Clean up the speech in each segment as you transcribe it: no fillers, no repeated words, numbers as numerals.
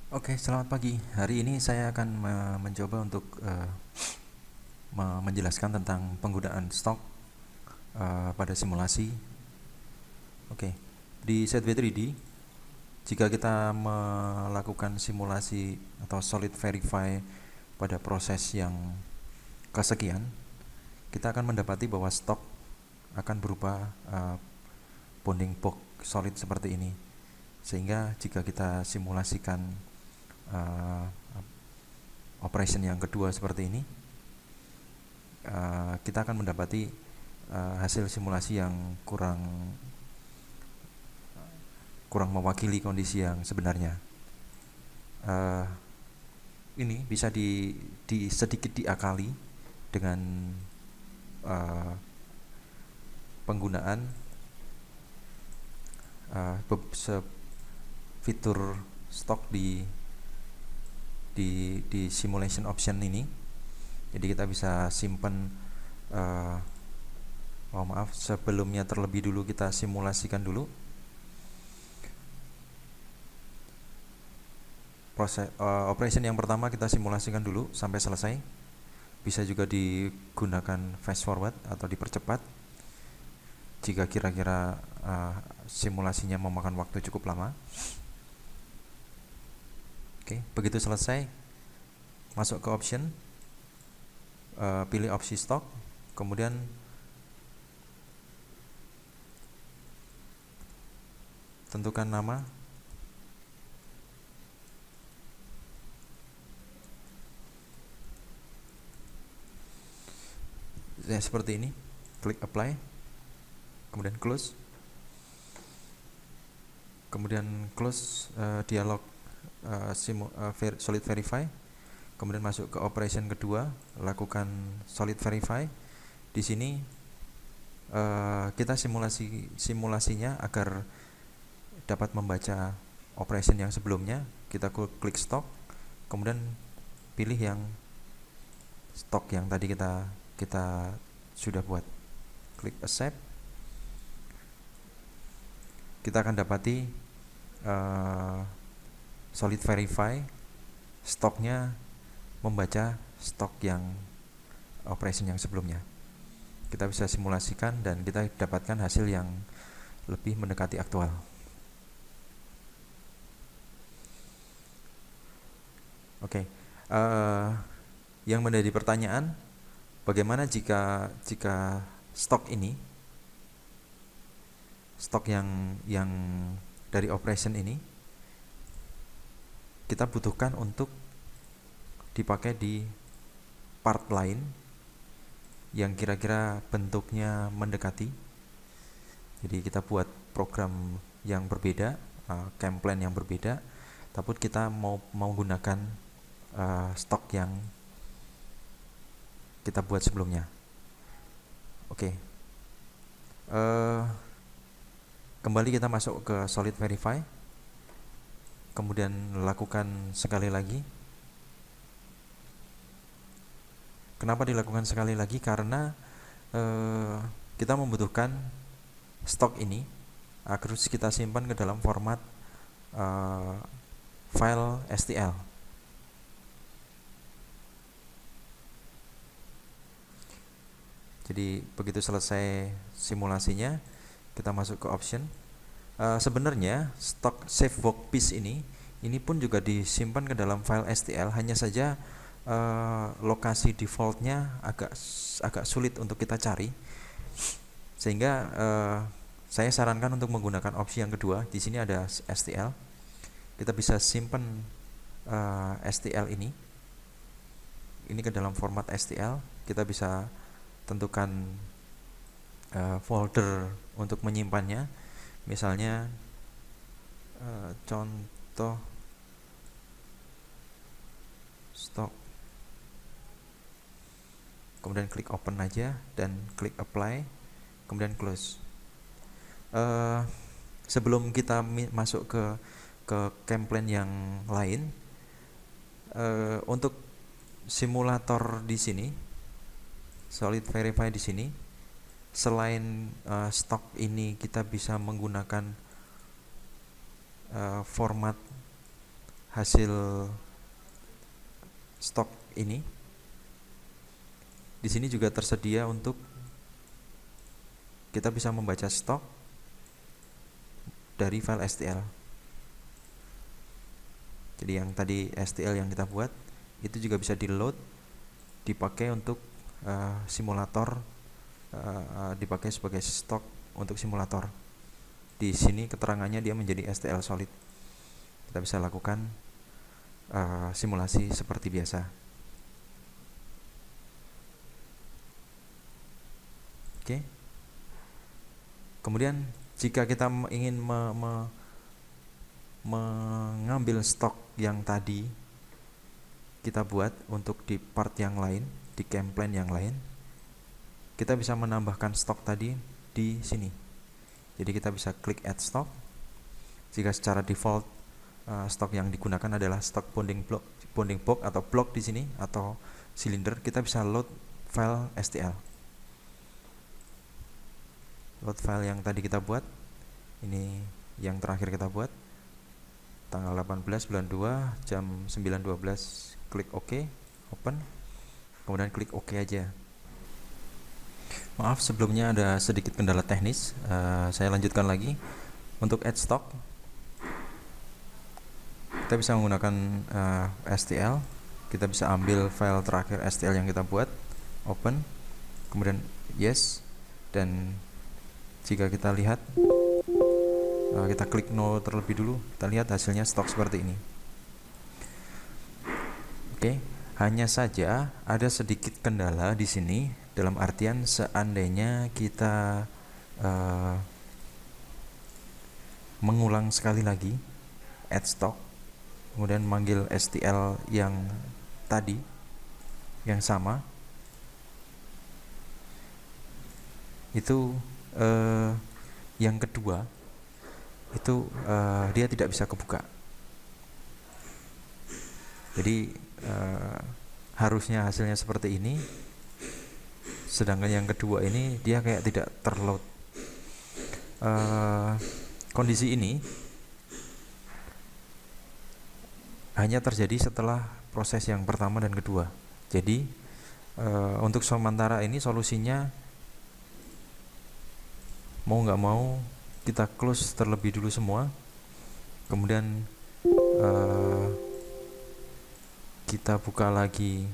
Oke, selamat pagi. Hari ini saya akan mencoba untuk menjelaskan tentang penggunaan stok pada simulasi. Oke, di ZW3D, jika kita melakukan simulasi atau solid verify pada proses yang kesekian, kita akan mendapati bahwa stok akan berupa bounding box solid seperti ini. Sehingga jika kita simulasikan uh, operation yang kedua seperti ini, kita akan mendapati hasil simulasi yang kurang mewakili kondisi yang sebenarnya. Uh, ini bisa sedikit diakali dengan uh, penggunaan fitur stok di simulation option ini. Jadi kita bisa simpan sebelumnya terlebih dulu kita simulasikan dulu proses operation yang pertama, kita simulasikan dulu sampai selesai. Bisa juga digunakan fast forward atau dipercepat jika kira-kira simulasinya memakan waktu cukup lama. Oke, begitu selesai, masuk ke option, pilih opsi stok, kemudian tentukan nama. Ya, seperti ini. Klik apply, kemudian close, kemudian close dialog solid verify, kemudian masuk ke operation kedua, lakukan solid verify. Di sini kita simulasinya agar dapat membaca operation yang sebelumnya. Kita klik stop, kemudian pilih yang stok yang tadi kita sudah buat. Klik accept. Kita akan dapati solid verify stoknya membaca stok yang operation yang sebelumnya. Kita bisa simulasikan dan kita dapatkan hasil yang lebih mendekati aktual. Oke, yang menjadi pertanyaan, bagaimana jika stok yang dari operation ini kita butuhkan untuk dipakai di part lain yang kira-kira bentuknya mendekati. Jadi kita buat program yang berbeda, camp plan yang berbeda, tapi kita mau menggunakan stok yang kita buat sebelumnya. Oke, kembali kita masuk ke solid verify, kemudian lakukan sekali lagi. Kenapa dilakukan sekali lagi? Karena kita membutuhkan stok ini harus kita simpan ke dalam format file STL. Jadi begitu selesai simulasinya, kita masuk ke option. Sebenarnya stok save workpiece ini pun juga disimpan ke dalam file STL, hanya saja lokasi defaultnya agak sulit untuk kita cari, sehingga saya sarankan untuk menggunakan opsi yang kedua. Di sini ada STL, kita bisa simpan STL ini ke dalam format STL. Kita bisa tentukan folder untuk menyimpannya, misalnya contoh stok, kemudian klik open aja dan klik apply, kemudian close. Sebelum kita masuk ke camp plan yang lain, untuk simulator di sini, solid verify di sini, selain stok ini kita bisa menggunakan format hasil stok ini. Di sini juga tersedia untuk kita bisa membaca stok dari file STL. Jadi yang tadi STL yang kita buat itu juga bisa di load, dipakai untuk simulator, dipakai sebagai stok untuk simulator. Di sini keterangannya dia menjadi STL solid. Kita bisa lakukan simulasi seperti biasa. Oke. Kemudian jika kita ingin mengambil stok yang tadi kita buat untuk di part yang lain, di game plan yang lain, kita bisa menambahkan stok tadi di sini. Jadi kita bisa klik add stock. Jika secara default stok yang digunakan adalah stok bounding box atau block di sini atau silinder, kita bisa load file STL. Load file yang tadi kita buat, ini yang terakhir kita buat, tanggal 18 bulan 2 jam 9.12, klik OK, open, kemudian klik OK aja. Maaf sebelumnya ada sedikit kendala teknis, saya lanjutkan lagi. Untuk add stock, kita bisa menggunakan STL, kita bisa ambil file terakhir STL yang kita buat, open, kemudian yes, dan jika kita lihat, kita klik no terlebih dulu, kita lihat hasilnya stok seperti ini. Oke, hanya saja ada sedikit kendala di sini, dalam artian seandainya kita mengulang sekali lagi add stock, kemudian manggil STL yang tadi, yang sama, itu yang kedua itu dia tidak bisa kebuka. Jadi harusnya hasilnya seperti ini, sedangkan yang kedua ini dia kayak tidak terload. Kondisi ini hanya terjadi setelah proses yang pertama dan kedua. Jadi untuk sementara ini solusinya mau nggak mau kita close terlebih dulu semua, kemudian kita buka lagi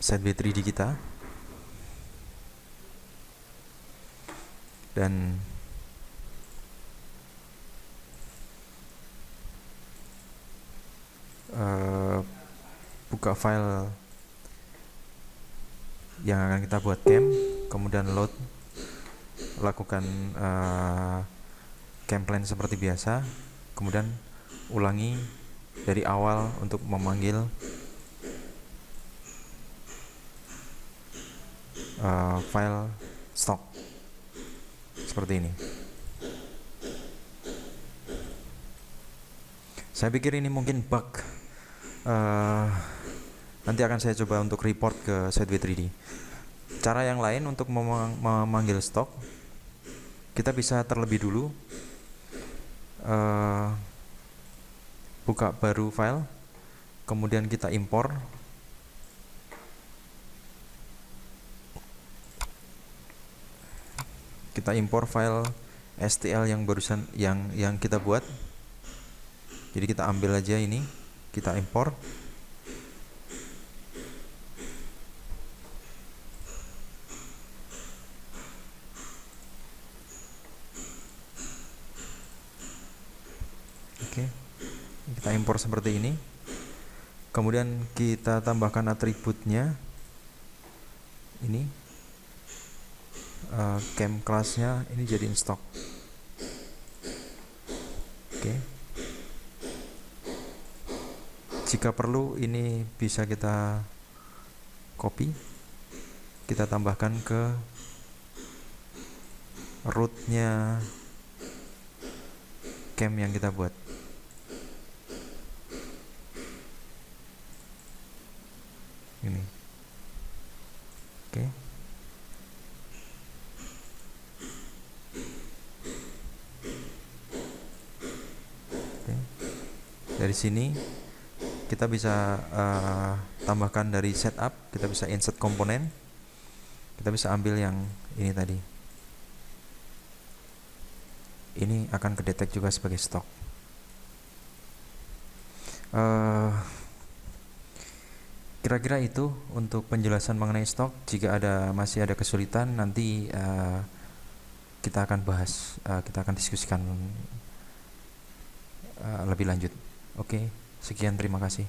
SetB3D kita, dan buka file yang akan kita buat game, kemudian load, lakukan game plan seperti biasa, kemudian ulangi dari awal untuk memanggil file stock seperti ini. Saya pikir ini mungkin bug, nanti akan saya coba untuk report ke SetB3D. Cara yang lain untuk memanggil stok, kita bisa terlebih dulu buka baru file, kemudian kita impor. Kita impor file STL yang barusan yang kita buat. Jadi kita ambil aja ini, kita impor. Oke, kita impor seperti ini. Kemudian kita tambahkan atributnya. Ini game classnya ini jadiin stock. Oke. Jika perlu ini bisa kita copy, kita tambahkan ke rootnya game yang kita buat. Ini. Oke. Dari sini kita bisa tambahkan dari setup, kita bisa insert komponen, kita bisa ambil yang ini tadi. Ini akan kedetek juga sebagai stok. Kira-kira itu untuk penjelasan mengenai stok. Jika masih ada kesulitan, nanti kita akan bahas, kita akan diskusikan lebih lanjut. Oke, sekian, terima kasih.